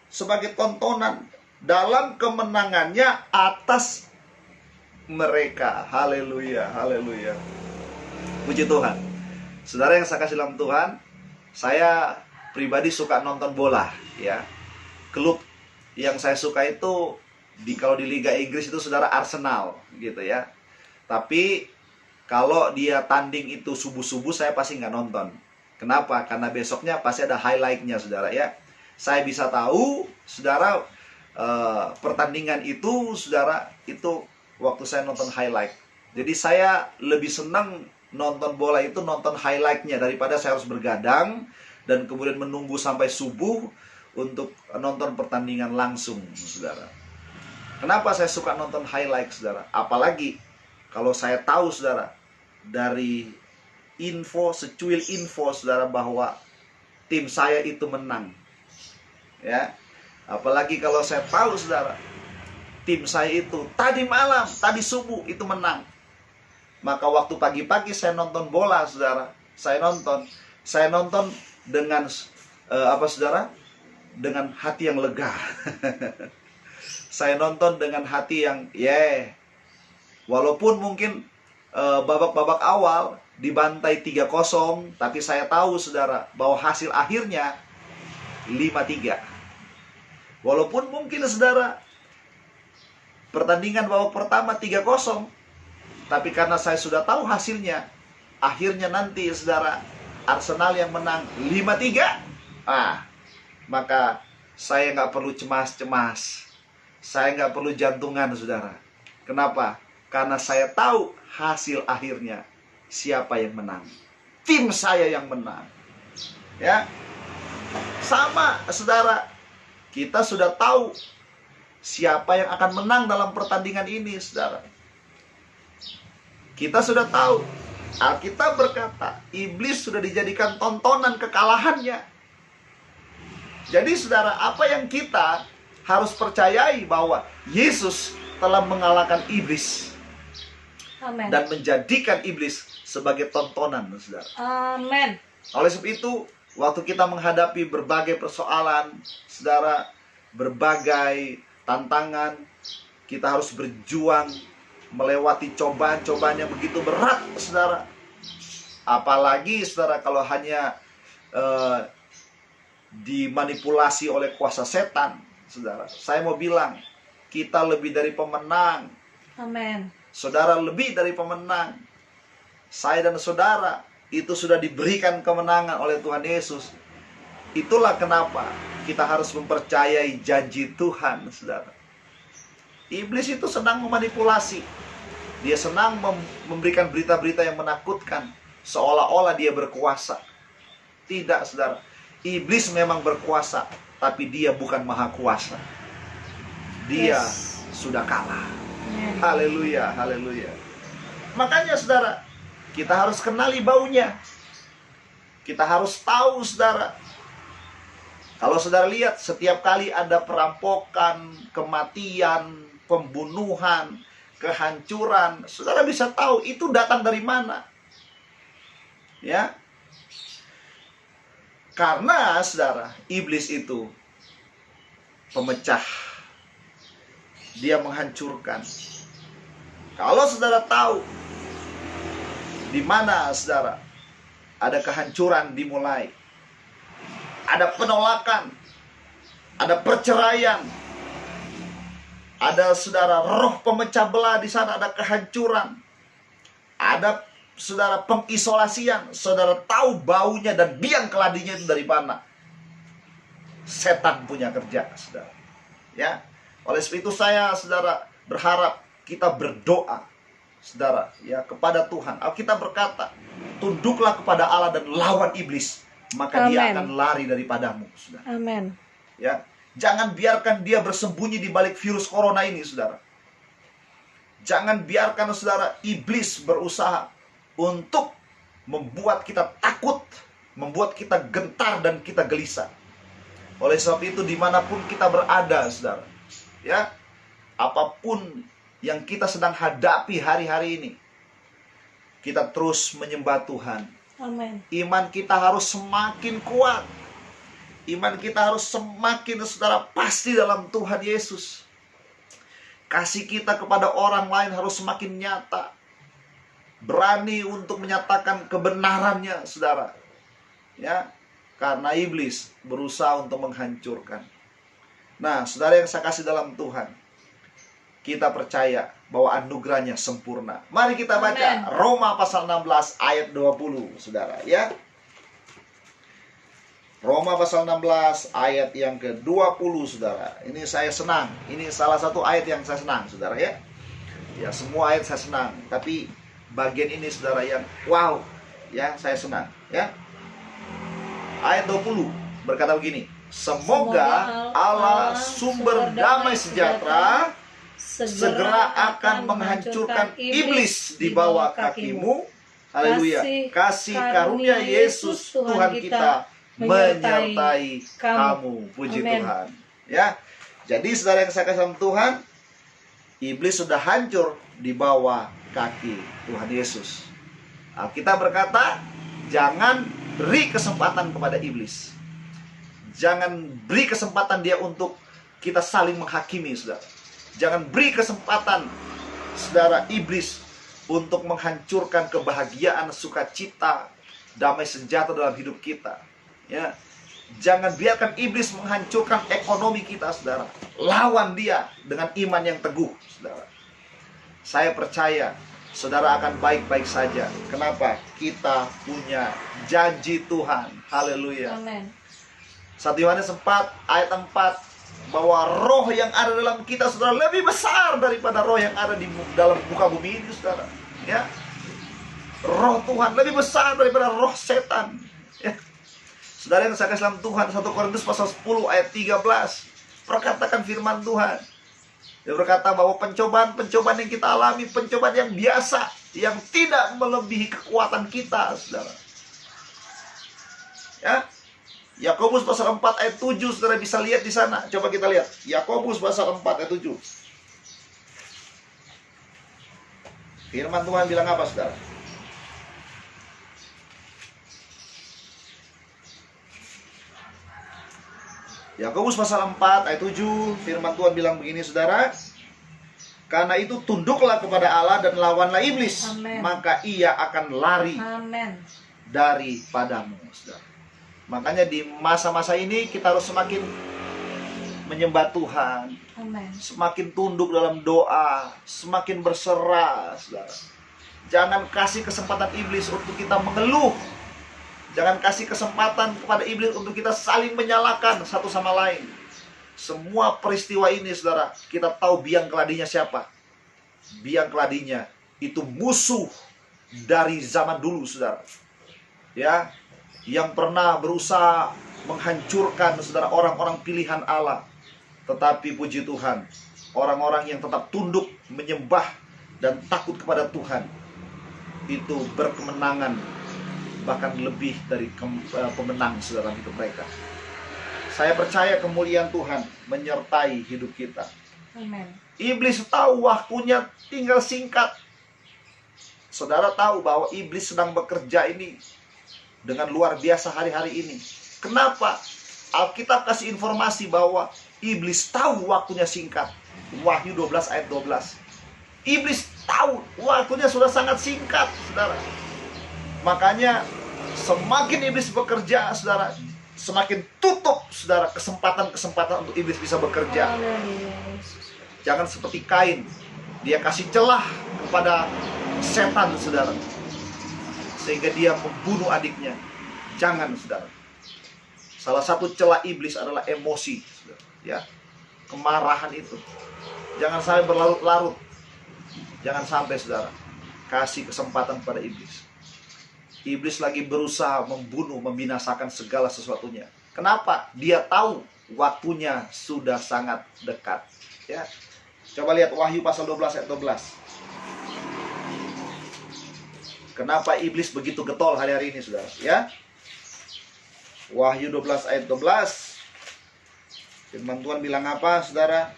sebagai tontonan dalam kemenangannya atas mereka. Haleluya, haleluya. Puji Tuhan. Saudara yang saya kasih dalam Tuhan, saya pribadi suka nonton bola, ya. Klub yang saya suka itu kalau di Liga Inggris itu, saudara, Arsenal, gitu ya. Tapi kalau dia tanding itu subuh-subuh, saya pasti nggak nonton. Kenapa? Karena besoknya pasti ada highlight-nya, saudara, ya. Saya bisa tahu, saudara, pertandingan itu, saudara, itu waktu saya nonton highlight. Jadi saya lebih senang nonton bola itu, nonton highlight-nya, daripada saya harus bergadang dan kemudian menunggu sampai subuh untuk nonton pertandingan langsung, saudara. Kenapa saya suka nonton highlight, saudara? Apalagi kalau saya tahu, saudara, dari secuil info, saudara, bahwa tim saya itu menang. Ya. Apalagi kalau saya tahu, saudara, tim saya itu tadi malam, tadi subuh itu menang. Maka waktu pagi-pagi saya nonton bola, saudara, saya nonton dengan saudara? Dengan hati yang lega. Saya nonton dengan hati yang walaupun mungkin babak-babak awal dibantai 3-0, tapi saya tahu, saudara, bahwa hasil akhirnya 5-3. Walaupun mungkin, saudara, pertandingan babak pertama 3-0, tapi karena saya sudah tahu hasilnya, akhirnya nanti, saudara, Arsenal yang menang 5-3. Maka saya nggak perlu cemas-cemas. Saya nggak perlu jantungan, saudara. Kenapa? Karena saya tahu hasil akhirnya siapa yang menang. Tim saya yang menang. Ya. Sama, saudara. Kita sudah tahu siapa yang akan menang dalam pertandingan ini, saudara. Kita sudah tahu. Alkitab berkata, iblis sudah dijadikan tontonan kekalahannya. Jadi, saudara, apa yang kita harus percayai bahwa Yesus telah mengalahkan iblis.
Amen.
Dan menjadikan iblis sebagai tontonan, saudara.
Amen.
Oleh sebab itu, waktu kita menghadapi berbagai persoalan, saudara, berbagai tantangan, kita harus berjuang melewati cobaan-cobaan yang begitu berat, saudara. Apalagi, saudara, kalau hanya dimanipulasi oleh kuasa setan, saudara. Saya mau bilang, kita lebih dari pemenang.
Amen.
Saudara lebih dari pemenang. Saya dan saudara itu sudah diberikan kemenangan oleh Tuhan Yesus. Itulah kenapa kita harus mempercayai janji Tuhan, saudara. Iblis itu senang memanipulasi. Dia senang memberikan berita-berita yang menakutkan, seolah-olah dia berkuasa. Tidak, saudara. Iblis memang berkuasa, tapi dia bukan maha kuasa. Dia sudah kalah. Haleluya, haleluya. Makanya, saudara, kita harus kenali baunya. Kita harus tahu, saudara. Kalau saudara lihat, setiap kali ada perampokan, kematian, pembunuhan, kehancuran, saudara bisa tahu itu datang dari mana. Ya. Karena, saudara, iblis itu pemecah. Dia menghancurkan. Kalau saudara tahu di mana saudara ada kehancuran dimulai, ada penolakan, ada perceraian, ada saudara roh pemecah belah di sana, ada kehancuran, ada saudara pengisolasian. Saudara tahu baunya dan biang keladinya itu dari mana? Setan punya kerja, saudara. Ya, oleh sebab itu saya, saudara, berharap kita berdoa, saudara, ya, kepada Tuhan. Alkitab berkata, tunduklah kepada Allah dan lawan iblis, maka dia akan lari daripadamu, saudara.
Amin.
Ya, jangan biarkan dia bersembunyi di balik virus corona ini, saudara. Jangan biarkan, saudara, iblis berusaha untuk membuat kita takut, membuat kita gentar dan kita gelisah. Oleh sebab itu, dimanapun kita berada, saudara, ya, apapun yang kita sedang hadapi hari-hari ini, kita terus menyembah Tuhan.
Amin.
Iman kita harus semakin kuat. Iman kita harus semakin, saudara, pasti dalam Tuhan Yesus. Kasih kita kepada orang lain harus semakin nyata. Berani untuk menyatakan kebenarannya, saudara. Ya, karena iblis berusaha untuk menghancurkan. Nah, saudara yang saya kasih dalam Tuhan, kita percaya bahwa anugerahnya sempurna. Mari kita baca
Amen.
Roma pasal 16 ayat 20, saudara, ya. Roma pasal 16 ayat yang ke-20, saudara. Ini saya senang. Ini salah satu ayat yang saya senang, saudara, ya. Ya, semua ayat saya senang, tapi bagian ini, saudara, yang wow, ya, saya senang, ya. Ayat 20 berkata begini, semoga Allah sumber damai sejahtera segera akan menghancurkan iblis di bawah kakimu. Haleluya. Kasih karunia Yesus Tuhan kita menyertai kamu. Puji
Amen.
Tuhan. Ya. Jadi saudara yang saya kasih dalam Tuhan, iblis sudah hancur di bawah kaki Tuhan Yesus. Alkitab berkata, jangan beri kesempatan kepada iblis. Jangan beri kesempatan dia untuk kita saling menghakimi, saudara. Jangan beri kesempatan, saudara, iblis untuk menghancurkan kebahagiaan, sukacita, damai sejahtera dalam hidup kita. Ya, jangan biarkan iblis menghancurkan ekonomi kita, saudara. Lawan dia dengan iman yang teguh, saudara. Saya percaya saudara akan baik-baik saja. Kenapa? Kita punya janji Tuhan. Haleluya.
Amin.
1 Yohanes 4 ayat 4, bahwa roh yang ada dalam kita, saudara, lebih besar daripada roh yang ada di dalam muka bumi ini, saudara. Ya, roh Tuhan lebih besar daripada roh setan. Ya. Saudara yang saya kasih dalam Tuhan, 1 Korintus pasal 10 ayat 13 perkatakan firman Tuhan. Dia berkata bahwa pencobaan-pencobaan yang kita alami, pencobaan yang biasa, yang tidak melebihi kekuatan kita, saudara. Ya, Yakobus pasal 4 ayat 7, saudara bisa lihat di sana. Coba kita lihat. Yakobus pasal 4 ayat 7. Firman Tuhan bilang apa, saudara? Yakobus pasal 4 ayat 7, firman Tuhan bilang begini, saudara. Karena itu tunduklah kepada Allah dan lawanlah iblis.
Amen.
Maka ia akan lari
Amin.
daripadamu, saudara. Makanya di masa-masa ini kita harus semakin menyembah Tuhan,
Amin.
semakin tunduk dalam doa, semakin berserah, saudara. Jangan kasih kesempatan iblis untuk kita mengeluh. Jangan kasih kesempatan kepada iblis untuk kita saling menyalahkan satu sama lain. Semua peristiwa ini, saudara, kita tahu biang keladinya siapa. Biang keladinya itu musuh dari zaman dulu, saudara. Ya, yang pernah berusaha menghancurkan, saudara, orang-orang pilihan Allah. Tetapi puji Tuhan, orang-orang yang tetap tunduk, menyembah, dan takut kepada Tuhan, itu berkemenangan, bahkan lebih dari pemenang, saudara, hidup mereka. Saya percaya kemuliaan Tuhan menyertai hidup kita.
Amin.
Iblis tahu waktunya tinggal singkat. Saudara tahu bahwa iblis sedang bekerja ini dengan luar biasa hari-hari ini. Kenapa? Alkitab kasih informasi bahwa iblis tahu waktunya singkat. Wahyu 12 ayat 12. Iblis tahu waktunya sudah sangat singkat, saudara. Makanya semakin iblis bekerja, saudara, semakin tutup, saudara, kesempatan-kesempatan untuk iblis bisa bekerja. Jangan seperti Kain, dia kasih celah kepada setan, saudara, sehingga dia membunuh adiknya. Jangan, saudara. Salah satu celah iblis adalah emosi, saudara, ya, kemarahan itu. Jangan sampai berlarut-larut. Jangan sampai, saudara, kasih kesempatan pada iblis. Iblis lagi berusaha membunuh, membinasakan segala sesuatunya. Kenapa? Dia tahu waktunya sudah sangat dekat. Ya, coba lihat Wahyu pasal 12 ayat 12. Kenapa iblis begitu getol hari-hari ini, saudara? Ya, Wahyu 12 ayat 12. Firman Tuhan bilang apa, saudara?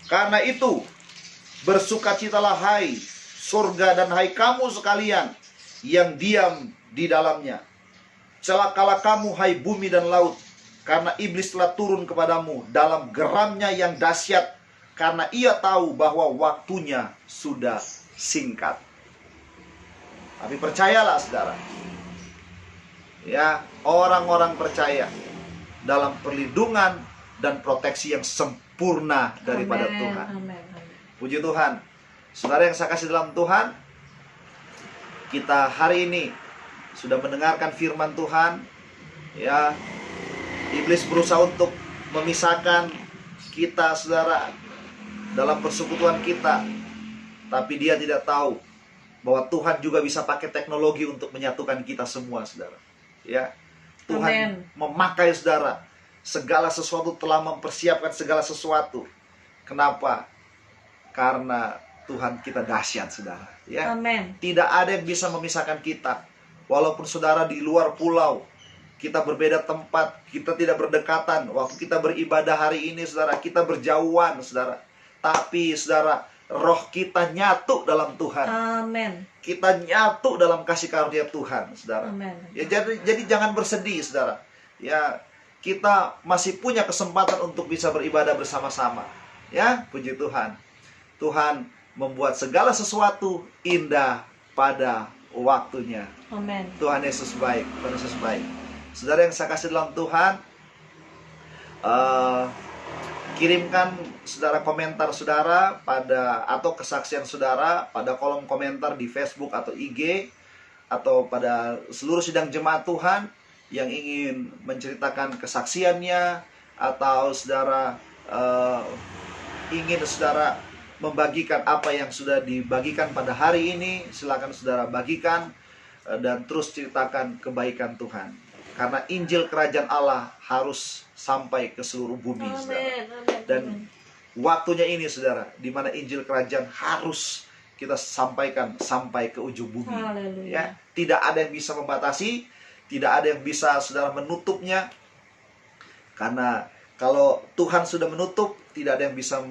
Karena itu, bersukacitalah hai surga dan hai kamu sekalian yang diam di dalamnya. Celakalah kamu hai bumi dan laut, karena iblis telah turun kepadamu dalam geramnya yang dahsyat, karena ia tahu bahwa waktunya sudah singkat. Tapi percayalah, saudara, ya, orang-orang percaya dalam perlindungan dan proteksi yang sempurna daripada Tuhan. Puji Tuhan. Saudara yang saya kasih dalam Tuhan, kita hari ini sudah mendengarkan firman Tuhan. Ya, iblis berusaha untuk memisahkan kita, saudara, dalam persekutuan kita. Tapi dia tidak tahu bahwa Tuhan juga bisa pakai teknologi untuk menyatukan kita semua, saudara. Ya, Tuhan memakai, saudara, segala sesuatu, telah mempersiapkan segala sesuatu. Kenapa? Karena Tuhan kita dahsyat, saudara. Ya, tidak ada yang bisa memisahkan kita. Walaupun saudara di luar pulau, kita berbeda tempat, kita tidak berdekatan. Waktu kita beribadah hari ini, saudara, kita berjauhan, saudara. Tapi, saudara, roh kita nyatu dalam Tuhan. Kita nyatu dalam kasih karunia Tuhan, saudara. Ya, jadi jangan bersedih, saudara. Ya, kita masih punya kesempatan untuk bisa beribadah bersama-sama. Ya, puji Tuhan. Tuhan membuat segala sesuatu indah pada waktunya. Tuhan Yesus baik. Tuhan Yesus baik. Saudara yang saya kasih dalam Tuhan, kirimkan, saudara, komentar saudara pada, atau kesaksian saudara pada kolom komentar di Facebook atau IG, atau pada seluruh sidang jemaat Tuhan yang ingin menceritakan kesaksiannya, atau saudara ingin, saudara, membagikan apa yang sudah dibagikan pada hari ini. Silakan saudara bagikan dan terus ceritakan kebaikan Tuhan. Karena Injil Kerajaan Allah harus sampai ke seluruh bumi, saudara. Dan waktunya ini, saudara, di mana Injil Kerajaan harus kita sampaikan sampai ke ujung bumi. Ya, tidak ada yang bisa membatasi, tidak ada yang bisa, saudara, menutupnya. Karena kalau Tuhan sudah menutup, tidak ada yang bisa